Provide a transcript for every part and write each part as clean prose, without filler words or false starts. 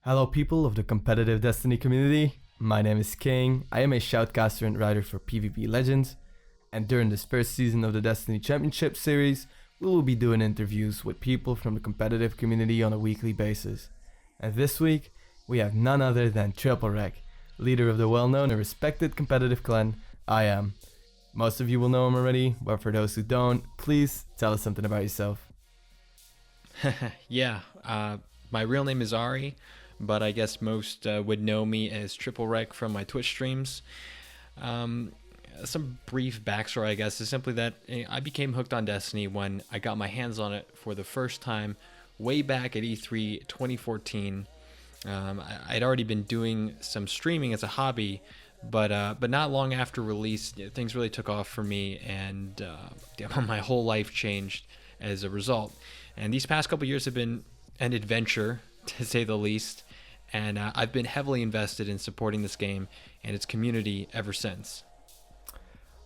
Hello, people of the competitive Destiny community. My name is King. I am a shoutcaster and writer for PvpLegends, and during this first season of the Destiny Championship series, we will be doing interviews with people from the competitive community on a weekly basis. And this week, we have none other than TripleWreck, leader of the well-known and respected competitive clan, I Am. Most of you will know him already, but for those who don't, please tell us something about yourself. Yeah, my real name is Ari, but I guess most would know me as TripleWreck from my Twitch streams. Some brief backstory, I guess, is simply that I became hooked on Destiny when I got my hands on it for the first time way back at E3 2014. I'd already been doing some streaming as a hobby, but not long after release, things really took off for me, and my whole life changed as a result. And these past couple years have been an adventure, to say the least, and I've been heavily invested in supporting this game and its community ever since.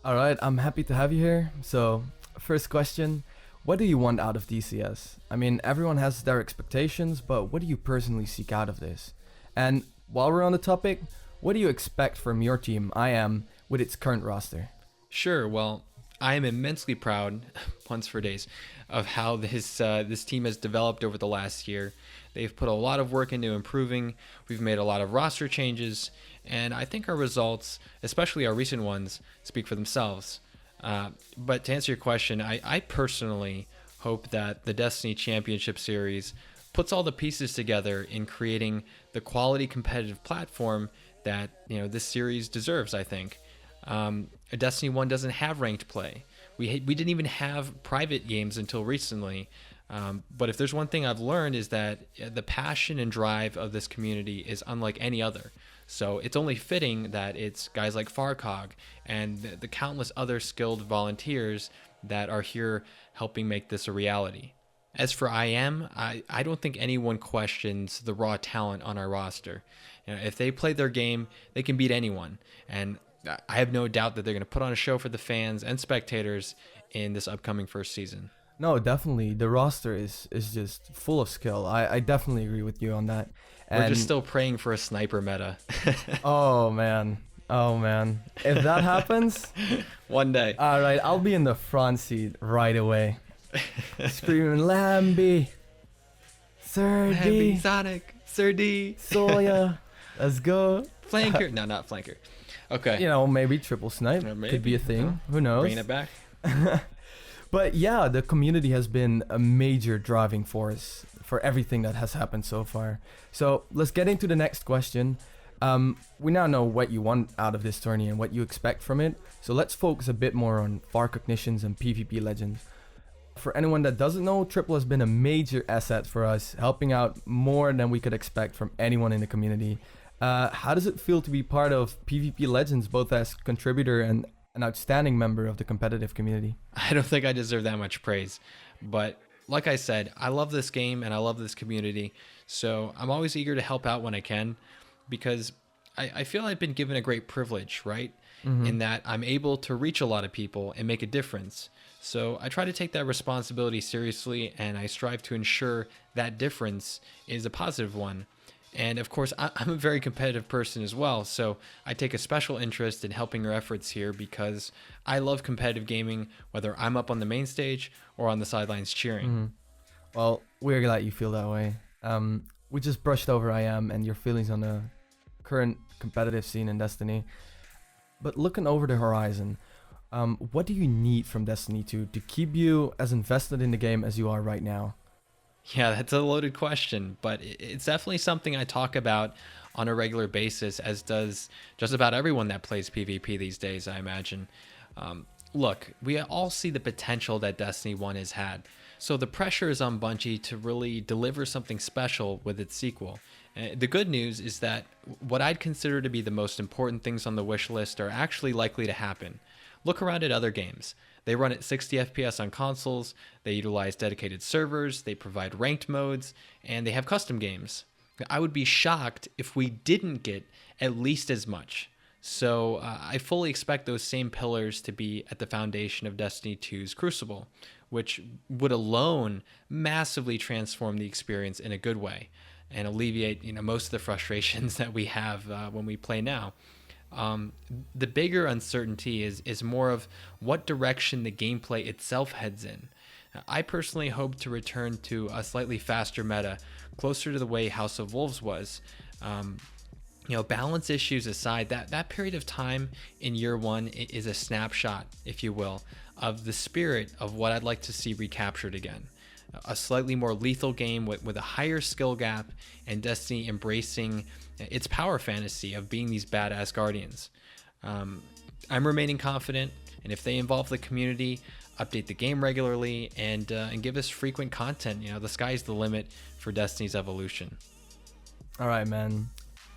Alright, I'm happy to have you here. So, first question, what do you want out of DCS? I mean, everyone has their expectations, but what do you personally seek out of this? And while we're on the topic, what do you expect from your team, I Am, with its current roster? Sure, well, I am immensely proud, puns for days, of how this team has developed over the last year. They've put a lot of work into improving. We've made a lot of roster changes, and I think our results, especially our recent ones, speak for themselves. But to answer your question, I personally hope that the Destiny Championship Series puts all the pieces together in creating the quality competitive platform that this series deserves, I think. Destiny 1 doesn't have ranked play. We didn't even have private games until recently. But if there's one thing I've learned is that the passion and drive of this community is unlike any other. So it's only fitting that it's guys like Farcog and the countless other skilled volunteers that are here helping make this a reality. As for I Am, I don't think anyone questions the raw talent on our roster. If they play their game, they can beat anyone. And I have no doubt that they're going to put on a show for the fans and spectators in this upcoming first season. No, definitely. The roster is just full of skill. I definitely agree with you on that. We're just still praying for a sniper meta. Oh, man. Oh, man. If that happens... One day. All right, I'll be in the front seat right away. Screaming, Lambie! Sir D! Lambie, Sonic! Sir D! Soya! Let's go! Flanker! No, not flanker. Okay. Maybe triple snipe. Could be a thing. Who knows? Bringing it back. But yeah, the community has been a major driving force for everything that has happened so far. So let's get into the next question. We now know what you want out of this tourney and what you expect from it. So let's focus a bit more on FAR cognitions and PvpLegends. For anyone that doesn't know, Triple has been a major asset for us, helping out more than we could expect from anyone in the community. How does it feel to be part of PvpLegends, both as contributor and an outstanding member of the competitive community? I don't think I deserve that much praise, but like I said, I love this game and I love this community, so I'm always eager to help out when I can, because I feel I've been given a great privilege, right? In that I'm able to reach a lot of people and make a difference. So I try to take that responsibility seriously, and I strive to ensure that difference is a positive one. And of course, I'm a very competitive person as well, so I take a special interest in helping your efforts here because I love competitive gaming, whether I'm up on the main stage or on the sidelines cheering. Well, we're glad you feel that way. We just brushed over I Am and your feelings on the current competitive scene in Destiny. But looking over the horizon, what do you need from Destiny 2 to keep you as invested in the game as you are right now? Yeah, that's a loaded question, but it's definitely something I talk about on a regular basis, as does just about everyone that plays PvP these days, I imagine. Look, we all see the potential that Destiny 1 has had, so the pressure is on Bungie to really deliver something special with its sequel. The good news is that what I'd consider to be the most important things on the wish list are actually likely to happen. Look around at other games. They run at 60 FPS on consoles, they utilize dedicated servers, they provide ranked modes, and they have custom games. I would be shocked if we didn't get at least as much. So I fully expect those same pillars to be at the foundation of Destiny 2's Crucible, which would alone massively transform the experience in a good way. and alleviate most of the frustrations that we have when we play now. The bigger uncertainty is more of what direction the gameplay itself heads in. I personally hope to return to a slightly faster meta, closer to the way House of Wolves was. Balance issues aside, that period of time in year one is a snapshot, if you will, of the spirit of what I'd like to see recaptured again. A slightly more lethal game with a higher skill gap, and Destiny embracing its power fantasy of being these badass guardians. I'm remaining confident, and if they involve the community, update the game regularly, and give us frequent content, the sky's the limit for Destiny's evolution. All right, man.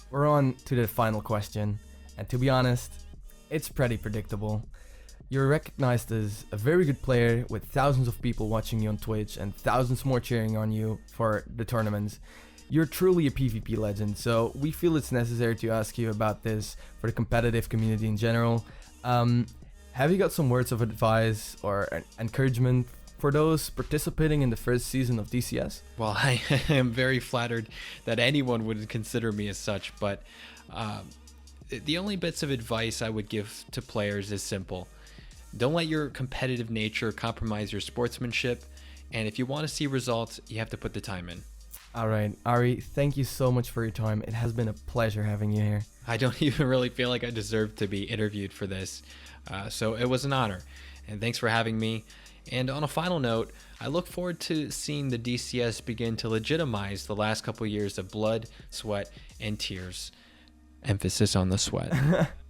We're on to the final question, and to be honest, it's pretty predictable. You're recognized as a very good player with thousands of people watching you on Twitch and thousands more cheering on you for the tournaments. You're truly a PvP legend, so we feel it's necessary to ask you about this for the competitive community in general. Have you got some words of advice or encouragement for those participating in the first season of DCS? Well, I am very flattered that anyone would consider me as such, but the only bits of advice I would give to players is simple. Don't let your competitive nature compromise your sportsmanship, and if you want to see results, you have to put the time in. All right, Ari, thank you so much for your time. It has been a pleasure having you here. I don't even really feel like I deserve to be interviewed for this, so it was an honor, and thanks for having me. And on a final note, I look forward to seeing the DCS begin to legitimize the last couple years of blood, sweat, and tears. Emphasis on the sweat.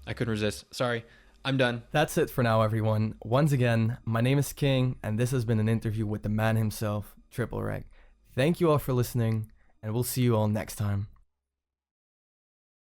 I couldn't resist. Sorry. I'm done. That's it for now, everyone. Once again, my name is King, and this has been an interview with the man himself, TripleWreck. Thank you all for listening, and we'll see you all next time.